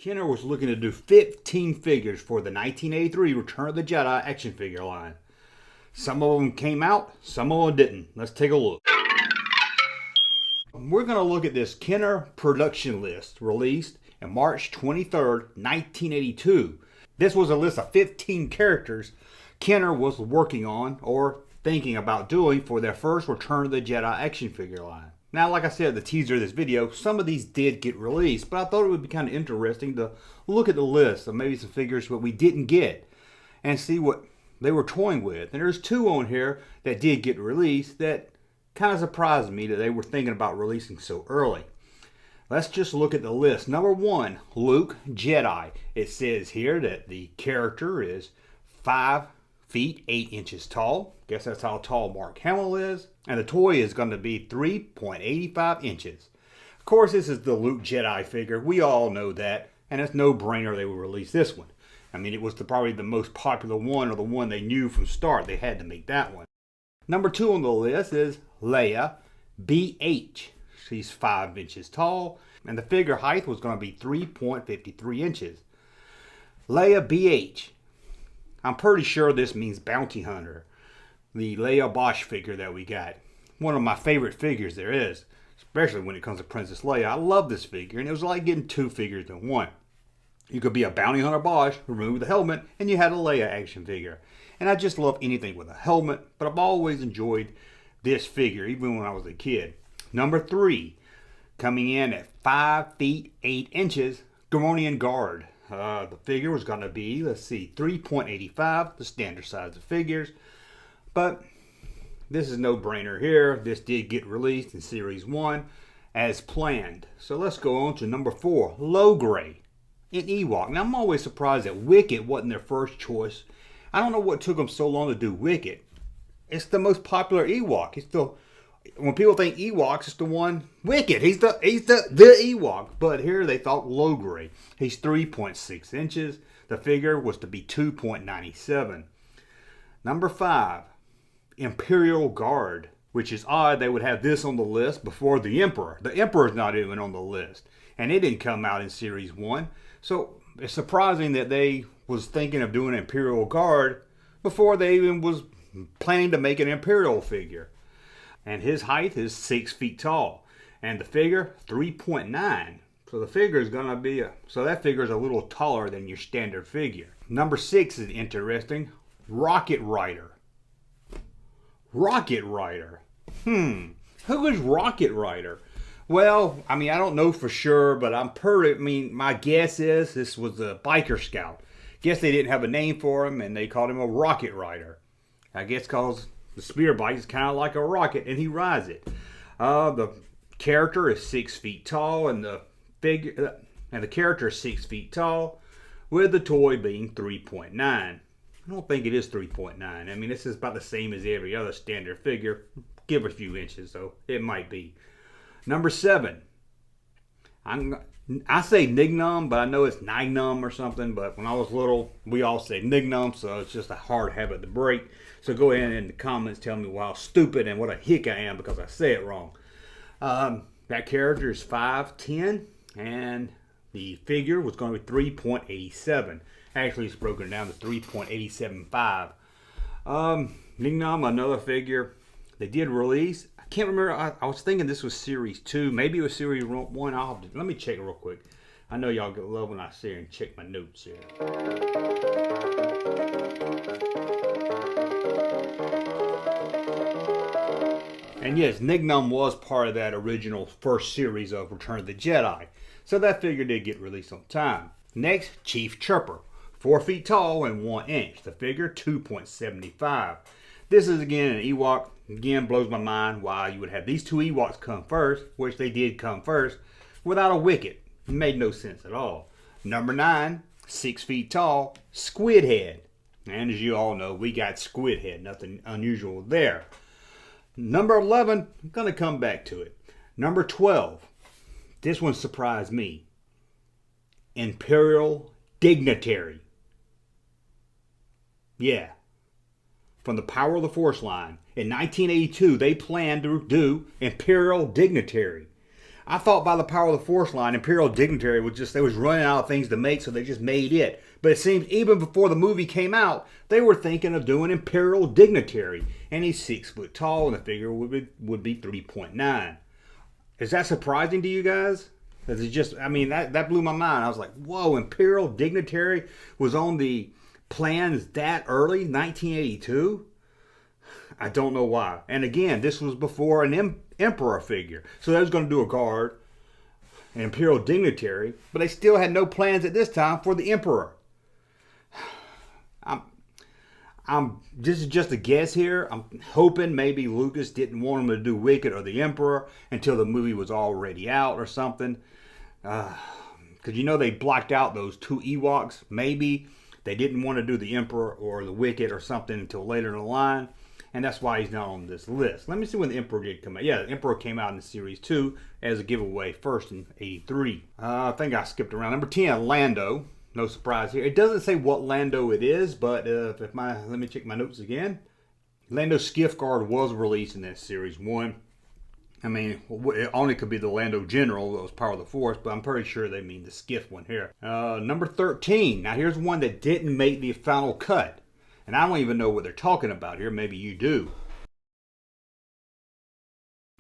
Kenner was looking to do 15 figures for the 1983 Return of the Jedi action figure line. Some of them came out, some of them didn't. Let's take a look. We're going to look at this Kenner production list released on March 23rd, 1982. This was a list of 15 characters Kenner was working on or thinking about doing for their first Return of the Jedi action figure line. Now, like I said in the teaser of this video, some of these did get released, but I thought it would be kind of interesting to look at the list of maybe some figures that we didn't get and see what they were toying with. And there's two on here that did get released that kind of surprised me that they were thinking about releasing so early. Let's just look at the list. Number 1, Luke Jedi. It says here that the character is 5 feet 8 inches tall. Guess that's how tall Mark Hamill is. And the toy is going to be 3.85 inches. Of course, this is the Luke Jedi figure. We all know that. And it's no brainer they would release this one. I mean, it was probably the most popular one, or the one they knew from start. They had to make that one. Number 2 on the list is Leia BH. She's 5 inches tall. And the figure height was going to be 3.53 inches. Leia BH. I'm pretty sure this means bounty hunter. The Leia Bosch figure that we got. One of my favorite figures there is. Especially when it comes to Princess Leia. I love this figure. And it was like getting 2 figures in one. You could be a bounty hunter Bosch, remove the helmet, and you had a Leia action figure. And I just love anything with a helmet. But I've always enjoyed this figure, even when I was a kid. Number 3. Coming in at 5 feet 8 inches. Gamorrean Guard. The figure was going to be, let's see, 3.85, the standard size of figures. But this is no brainer here. This did get released in Series 1 as planned. So let's go on to number 4, Logray, an Ewok. Now I'm always surprised that Wicket wasn't their first choice. I don't know what took them so long to do Wicket. It's the most popular Ewok. It's the When people think Ewoks, it's the one Wicket. He's the Ewok. But here they thought Logray. He's 3.6 inches. The figure was to be 2.97. Number 5, Imperial Guard, which is odd they would have this on the list before the Emperor. The Emperor's not even on the list. And it didn't come out in Series 1. So it's surprising that they was thinking of doing Imperial Guard before they even was planning to make an Imperial figure. And his height is 6 feet tall. And the figure, 3.9. So the figure is going to be, so that figure is a little taller than your standard figure. Number 6 is interesting. Rocket Rider. Rocket Rider. Who is Rocket Rider? Well, I mean, I don't know for sure, but my guess is this was a biker scout. Guess they didn't have a name for him, and they called him a Rocket Rider. I guess because the spear bike is kind of like a rocket, and he rides it. The character is 6 feet tall, and the character is 6 feet tall, with the toy being 3.9. I don't think it is 3.9. I mean, this is about the same as every other standard figure. Give a few inches, so it might be. Number 7. I say Nignum, but I know it's Nignum or something. But when I was little, we all say Nignum, so it's just a hard habit to break. So go ahead in the comments, tell me how stupid and what a hick I am because I say it wrong. That character is 5'10", and the figure was going to be 3.87. Actually, it's broken down to 3.875. Nignum, another figure they did release. I can't remember. I was thinking this was Series 2. Maybe it was Series 1. Let me check it real quick. I know y'all love when I sit here and check my notes here. And yes, Nignum was part of that original first series of Return of the Jedi. So that figure did get released on time. Next, Chief Chirper. 4 feet tall and 1 inch. The figure, 2.75. This is again an Ewok. Again, blows my mind why you would have these two Ewoks come first, which they did come first, without a Wicket. It made no sense at all. Number 9, 6 feet tall, Squid Head. And as you all know, we got Squid Head. Nothing unusual there. Number 11, I'm going to come back to it. Number 12, this one surprised me. Imperial Dignitary. Yeah. From the Power of the Force line. In 1982, they planned to do Imperial Dignitary. I thought by the Power of the Force line, Imperial Dignitary was just, they was running out of things to make, so they just made it. But it seems even before the movie came out, they were thinking of doing Imperial Dignitary. And he's 6 foot tall, and the figure would be 3.9. Is that surprising to you guys? Because it just, I mean, that blew my mind. I was like, whoa, Imperial Dignitary was on the plans that early, 1982? I don't know why. And again, this was before an Emperor figure. So they was going to do a guard, an Imperial Dignitary, but they still had no plans at this time for the Emperor. This is just a guess here. I'm hoping maybe Lucas didn't want him to do Wicket or the Emperor until the movie was already out or something. Because you know they blocked out those 2 Ewoks. Maybe they didn't want to do the Emperor or the Wicket or something until later in the line. And that's why he's not on this list. Let me see when the Emperor did come out. Yeah, the Emperor came out in Series 2 as a giveaway first in 83. I think I skipped around. Number 10, Lando. No surprise here. It doesn't say what Lando it is, but let me check my notes again. Lando Skiff Guard was released in that Series 1. I mean, it only could be the Lando General that was Power of the Force, but I'm pretty sure they mean the Skiff one here. Number 13. Now here's one that didn't make the final cut. And I don't even know what they're talking about here. Maybe you do.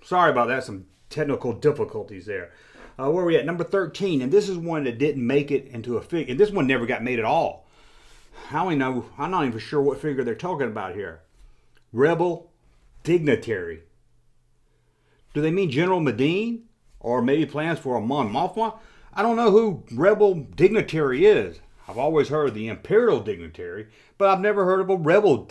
Sorry about that. Some technical difficulties there. Where are we at? Number 13. And this is one that didn't make it into a figure. And this one never got made at all. I'm not even sure what figure they're talking about here. Rebel Dignitary. Do they mean General Medine? Or maybe plans for a Mon Mothma? I don't know who Rebel Dignitary is. I've always heard of the Imperial Dignitary, but I've never heard of a Rebel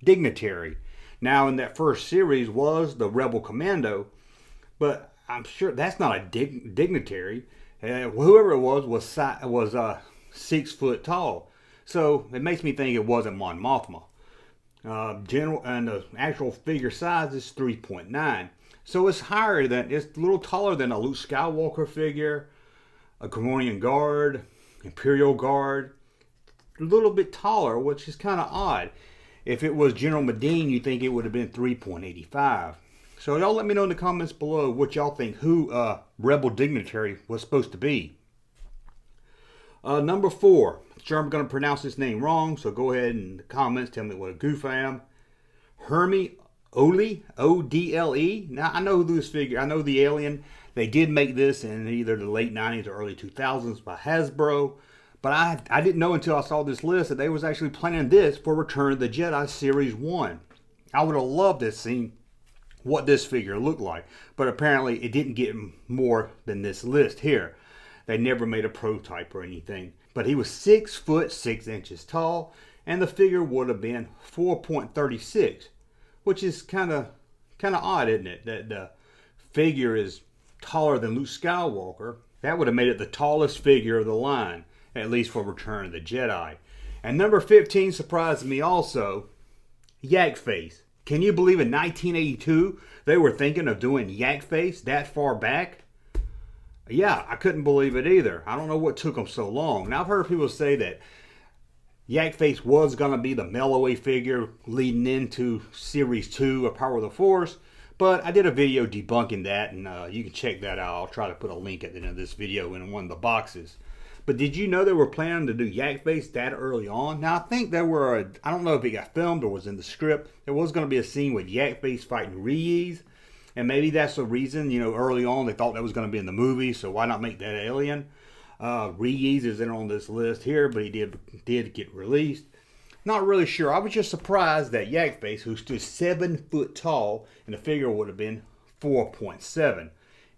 Dignitary. Now, in that first series was the Rebel Commando, but I'm sure that's not a dignitary. Whoever it was 6 foot tall, so it makes me think it wasn't Mon Mothma. General and the actual figure size is 3.9. So it's it's a little taller than a Luke Skywalker figure, a Coronian Guard, Imperial Guard. A little bit taller, which is kind of odd. If it was General Medine, you'd think it would have been 3.85. So y'all let me know in the comments below what y'all think who Rebel Dignitary was supposed to be. Number 4. Sure, I'm going to pronounce this name wrong, so go ahead in the comments, tell me what a goof I am. Hermi Odle, O-D-L-E. Now, I know this figure. I know the alien. They did make this in either the late 90s or early 2000s by Hasbro. But I didn't know until I saw this list that they was actually planning this for Return of the Jedi Series 1. I would have loved to see what this figure looked like. But apparently it didn't get more than this list here. They never made a prototype or anything. But he was 6 foot 6 inches tall. And the figure would have been 4.36. Which is kind of odd, isn't it? That the figure is taller than Luke Skywalker. That would have made it the tallest figure of the line, at least for Return of the Jedi. And number 15 surprised me also. Yak Face. Can you believe in 1982 they were thinking of doing Yak Face that far back? Yeah, I couldn't believe it either. I don't know what took them so long. Now I've heard people say that Yak Face was going to be the melloway figure leading into Series 2 of Power of the Force, but I did a video debunking that, and you can check that out. I'll try to put a link at the end of this video in one of the boxes. But did you know they were planning to do Yak Face that early on? Now, I think there were, I don't know if it got filmed or was in the script, there was going to be a scene with Yak Face fighting Reese, and maybe that's the reason, early on they thought that was going to be in the movie, so why not make that alien? Reese isn't on this list here, but he did get released. Not really sure. I was just surprised that Yak Face, who stood 7 foot tall, and the figure would have been 4.7.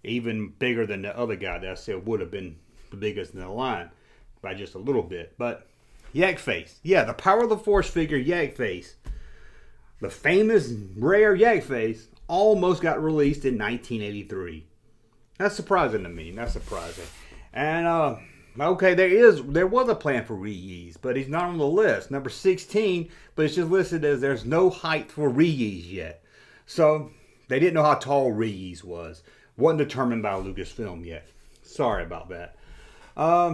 Even bigger than the other guy that I said would have been the biggest in the line by just a little bit. But Yak Face. Yeah, the Power of the Force figure Yak Face, the famous rare Yak Face, almost got released in 1983. That's surprising to me. That's surprising. And okay, there was a plan for Reese, but he's not on the list. Number 16, but it's just listed as there's no height for Reese yet. So they didn't know how tall Reese was. Wasn't determined by Lucasfilm yet. Sorry about that.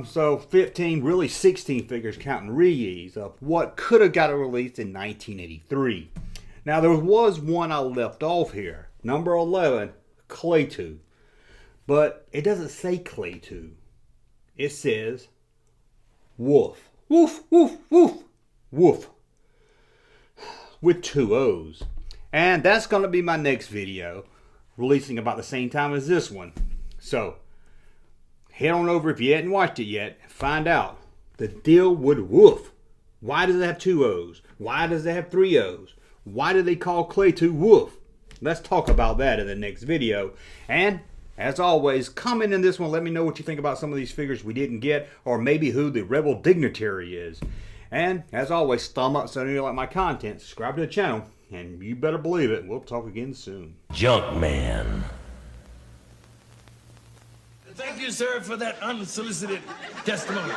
So 15, really 16 figures counting Reese of what could have got released in 1983. Now there was one I left off here. Number 11, Claytu. But it doesn't say Claytu. It says Wolf. Woof, woof, woof, woof. With 2 O's. And that's going to be my next video, releasing about the same time as this one. So, head on over if you hadn't watched it yet, and find out the deal with Woof. Why does it have 2 O's? Why does it have 3 O's? Why do they call Claytu Woof? Let's talk about that in the next video. And, as always, comment in this one. Let me know what you think about some of these figures we didn't get, or maybe who the Rebel Dignitary is. And, as always, thumb up so you like my content, subscribe to the channel, and you better believe it, we'll talk again soon. Junkman. Thank you, sir, for that unsolicited testimony.